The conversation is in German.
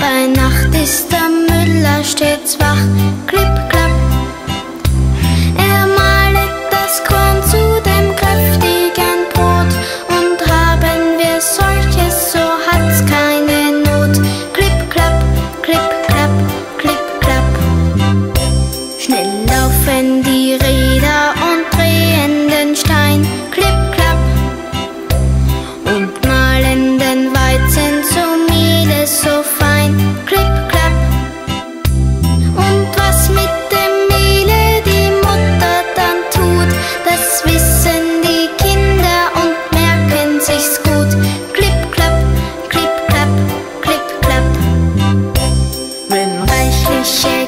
Bei Nacht ist der Müller stets wach, klipp, klapp. Er malet das Korn zu dem kräftigen Brot, und haben wir solches, so hat's keine Not. Klipp, klapp, klipp, klapp, klipp, klapp. Schnell laufen die Räder und drehen den Stein, klipp, klapp, und mahlen den Weizen zum Mehle so fein, klipp, klapp. Und was mit dem Mehle die Mutter dann tut, das wissen die Kinder und merken sich's gut. Klipp, klapp, klipp, klapp, klipp, klapp. Wenn reichliche